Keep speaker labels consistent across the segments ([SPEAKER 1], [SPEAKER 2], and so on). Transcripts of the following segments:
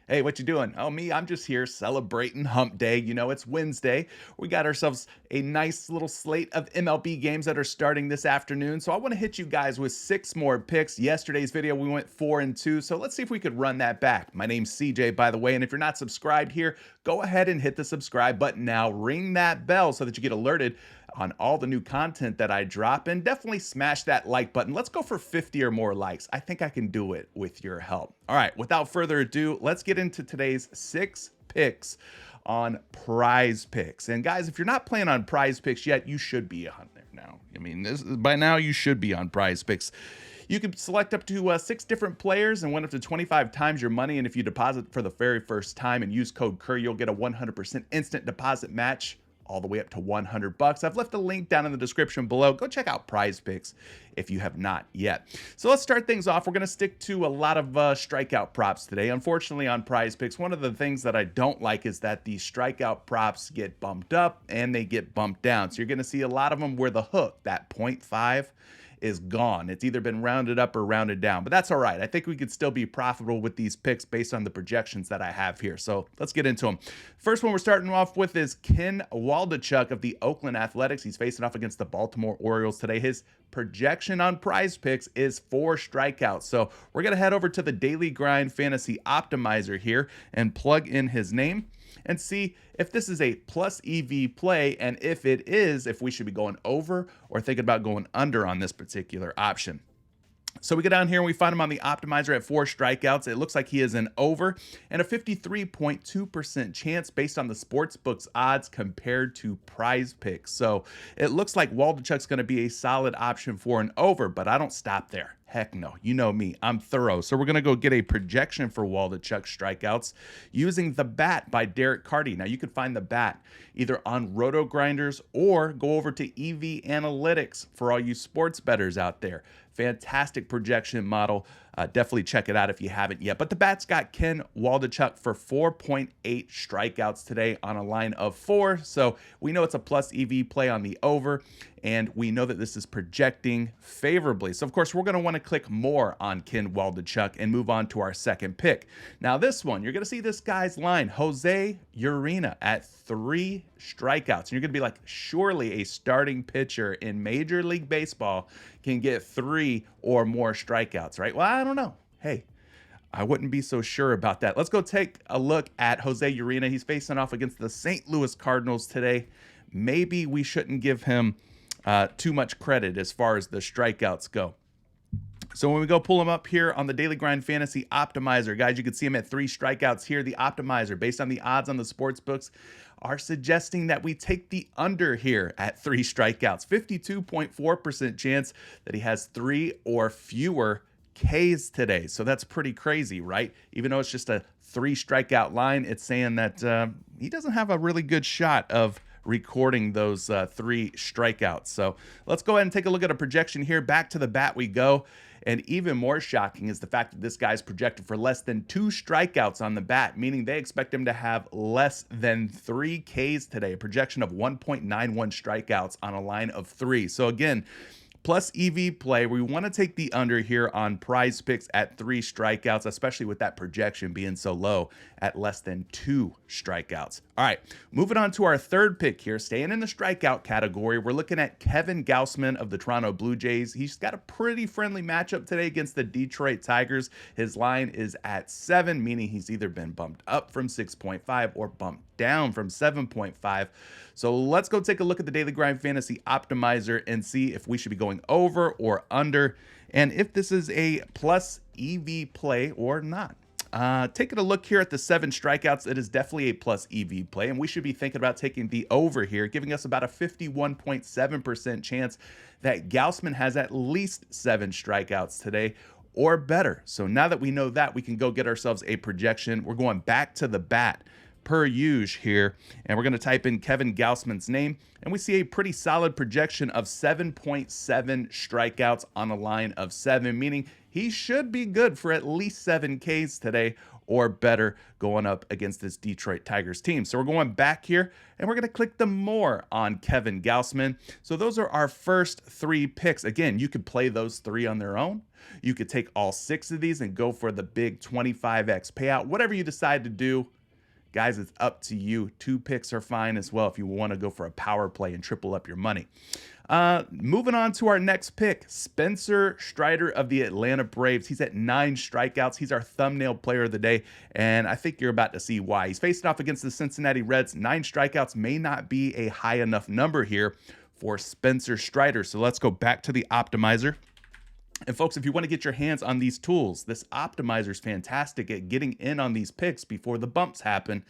[SPEAKER 1] Hey, what you doing? Oh, me, I'm just here celebrating hump day. You know, it's Wednesday. We got ourselves a nice little slate of MLB games that are starting this afternoon. So I want to hit you guys with six more picks. Yesterday's video, we went 4-2. So let's see if we could run that back. My name's CJ, by the way. And if you're not subscribed here, go ahead and hit the subscribe button now. Ring that bell so that you get alerted on all the new content that I drop, and definitely smash that like button. Let's go for 50 or more likes. I think I can do it with your help. All right, without further ado, let's get into today's six picks on Prize Picks. And guys, if you're not playing on Prize Picks yet, you should be on there now. I mean, by now you should be on Prize Picks. You can select up to six different players and win up to 25 times your money. And if you deposit for the very first time and use code CURR, you'll get a 100% instant deposit match all the way up to $100. I've left a link down in the description below. Go check out Prize Picks if you have not yet. So let's start things off. We're going to stick to a lot of strikeout props today. Unfortunately, on Prize Picks, one of the things that I don't like is that the strikeout props get bumped up and they get bumped down. So you're going to see a lot of them where the hook, that 0.5, is gone. It's either been rounded up or rounded down, but that's all right. I think we could still be profitable with these picks based on the projections that I have here. So let's get into them. First one we're starting off with is Ken Waldichuk of the Oakland Athletics. He's facing off against the Baltimore Orioles today. His projection on Prize Picks is 4 strikeouts. So we're going to head over to the Daily Grind Fantasy Optimizer here and plug in his name and see if this is a plus EV play, and if it is, if we should be going over or thinking about going under on this particular option. So we go down here and we find him on the optimizer at 4 strikeouts. It looks like he is an over and a 53.2% chance based on the sportsbook's odds compared to Prize Picks. So it looks like Waldichuk's going to be a solid option for an over, but I don't stop there. Heck no. You know me. I'm thorough. So we're going to go get a projection for Waldichuk strikeouts using The Bat by Derek Carty. Now, you can find The Bat either on Roto Grinders or go over to EV Analytics for all you sports bettors out there. Fantastic projection model. Definitely check it out if you haven't yet. But The Bat's got Ken Waldichuk for 4.8 strikeouts today on a line of 4. So we know it's a plus EV play on the over, and we know that this is projecting favorably. So, of course, we're going to want to click more on Ken Waldichuk and move on to our second pick. Now, this one, you're going to see this guy's line, Jose Urena, at 3 strikeouts. And you're going to be like, surely a starting pitcher in Major League Baseball can get 3 or more strikeouts, right? Well, I don't know. Hey, I wouldn't be so sure about that. Let's go take a look at Jose Urena. He's facing off against the St. Louis Cardinals today. Maybe we shouldn't give him too much credit as far as the strikeouts go. So when we go pull him up here on the Daily Grind Fantasy Optimizer, guys, you can see him at 3 strikeouts here. The Optimizer, based on the odds on the sports books, are suggesting that we take the under here at 3 strikeouts. 52.4% chance that he has 3 or fewer Ks today. So that's pretty crazy, right? Even though it's just a 3 strikeout line, it's saying that he doesn't have a really good shot of recording those 3 strikeouts. So let's go ahead and take a look at a projection here. Back to The Bat we go. And even more shocking is the fact that this guy's projected for less than 2 strikeouts on The Bat, meaning they expect him to have less than 3 Ks today, a projection of 1.91 strikeouts on a line of 3. So again, plus EV play, we want to take the under here on Prize Picks at 3 strikeouts, especially with that projection being so low at less than 2 strikeouts. All right, moving on to our third pick here, staying in the strikeout category, we're looking at Kevin Gausman of the Toronto Blue Jays. He's got a pretty friendly matchup today against the Detroit Tigers. His line is at 7, meaning he's either been bumped up from 6.5 or bumped down from 7.5. So let's go take a look at the Daily Grind Fantasy Optimizer and see if we should be going over or under, and if this is a plus EV play or not. Taking a look here at the 7 strikeouts, it is definitely a plus EV play, and we should be thinking about taking the over here, giving us about a 51.7% chance that Gausman has at least 7 strikeouts today or better. So now that we know that, we can go get ourselves a projection. We're going back to The Bat per usual here, and we're going to type in Kevin Gausman's name, and we see a pretty solid projection of 7.7 strikeouts on a line of 7, meaning he should be good for at least 7Ks today or better going up against this Detroit Tigers team. So we're going back here and we're going to click the more on Kevin Gausman. So those are our first 3 picks. Again, you could play those 3 on their own. You could take all 6 of these and go for the big 25x payout. Whatever you decide to do, guys, it's up to you. 2 picks are fine as well if you want to go for a power play and triple up your money. Moving on to our next pick, Spencer Strider of the Atlanta Braves. He's at 9 strikeouts. He's our thumbnail player of the day, and I think you're about to see why. He's facing off against the Cincinnati Reds. 9 strikeouts may not be a high enough number here for Spencer Strider. So let's go back to the optimizer. And folks, if you want to get your hands on these tools, this optimizer is fantastic at getting in on these picks before the bumps happen.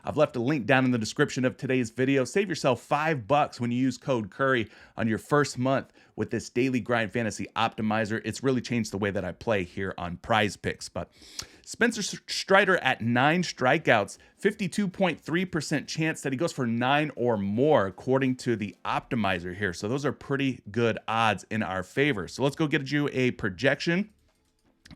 [SPEAKER 1] I've left a link down in the description of today's video. Save yourself $5 when you use code Curry on your first month with this daily grind fantasy optimizer. It's really changed the way that I play here on PrizePicks. But Spencer Strider at 9 strikeouts, 52.3% chance that he goes for 9 or more according to the optimizer here. So those are pretty good odds in our favor. So let's go get you a projection.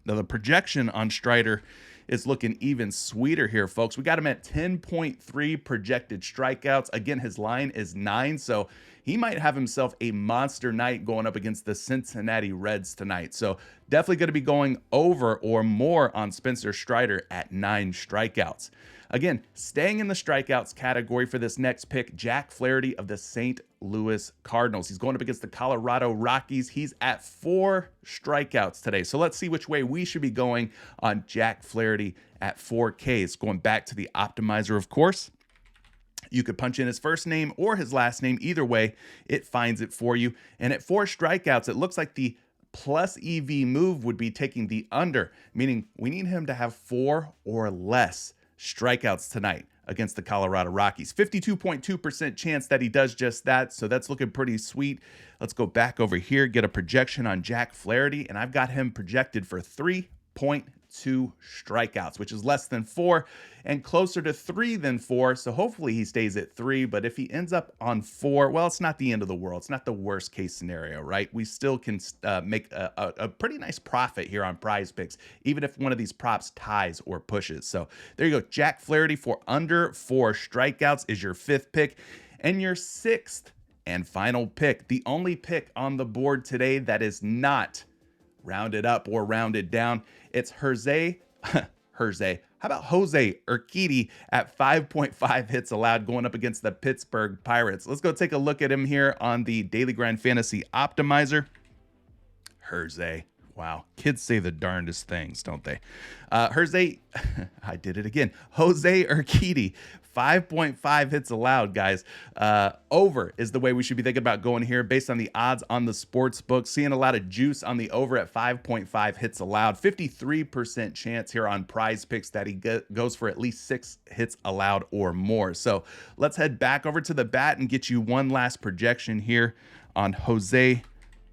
[SPEAKER 1] Now the projection on Strider is looking even sweeter here, folks. We got him at 10.3 projected strikeouts. Again, his line is 9, so he might have himself a monster night going up against the Cincinnati Reds tonight. So definitely going to be going over or more on Spencer Strider at 9 strikeouts. Again, staying in the strikeouts category for this next pick, Jack Flaherty of the St. Louis Cardinals. He's going up against the Colorado Rockies. He's at 4 strikeouts today. So let's see which way we should be going on Jack Flaherty at 4Ks. Going back to the optimizer, of course. You could punch in his first name or his last name. Either way, it finds it for you. And at 4 strikeouts, it looks like the plus EV move would be taking the under, meaning we need him to have 4 or less strikeouts tonight against the Colorado Rockies. 52.2% chance that he does just that, so that's looking pretty sweet. Let's go back over here, get a projection on Jack Flaherty, and I've got him projected for 3.2 strikeouts, which is less than 4 and closer to 3 than 4. So hopefully he stays at 3, but if he ends up on 4, well, it's not the end of the world. It's not the worst case scenario, right? We still can make a pretty nice profit here on PrizePicks, even if one of these props ties or pushes. So there you go. Jack Flaherty for under 4 strikeouts is your 5th pick, and your 6th and final pick, the only pick on the board today that is not rounded up or rounded down. It's Jose Urquidy at 5.5 hits allowed going up against the Pittsburgh Pirates. Let's go take a look at him here on the Daily Grind Fantasy Optimizer. Wow, kids say the darndest things, don't they? I did it again. Jose Urquidy, 5.5 hits allowed, guys. Over is the way we should be thinking about going here based on the odds on the sports book. Seeing a lot of juice on the over at 5.5 hits allowed. 53% chance here on PrizePicks that he goes for at least 6 hits allowed or more. So let's head back over to the bat and get you one last projection here on Jose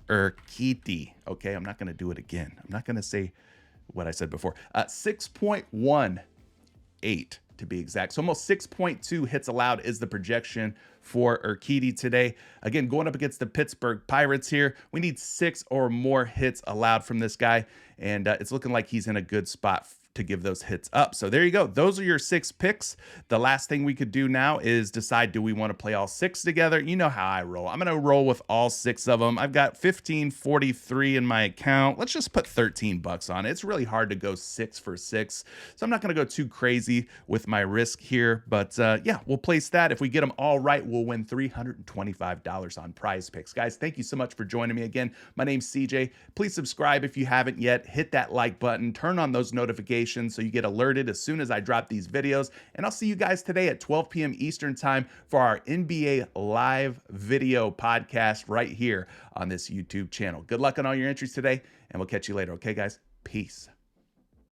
[SPEAKER 1] Urquidy. Okay, I'm not going to do it again. I'm not going to say what I said before. 6.18 to be exact. So almost 6.2 hits allowed is the projection for Urquidy today. Again, going up against the Pittsburgh Pirates here, we need 6 or more hits allowed from this guy, and it's looking like he's in a good spot to give those hits up. So there you go. Those are your 6 picks. The last thing we could do now is decide, do we want to play all 6 together? You know how I roll. I'm going to roll with all 6 of them. I've got 1543 in my account. Let's just put $13 on it. It's really hard to go 6 for 6. So I'm not going to go too crazy with my risk here, but yeah, we'll place that. If we get them all right, we'll win $325 on PrizePicks. Guys, thank you so much for joining me again. My name's CJ. Please subscribe if you haven't yet. Hit that like button, turn on those notifications so you get alerted as soon as I drop these videos. And I'll see you guys today at 12 p.m. Eastern time for our NBA live video podcast right here on this YouTube channel. Good luck on all your entries today, and we'll catch you later. Okay, guys? Peace.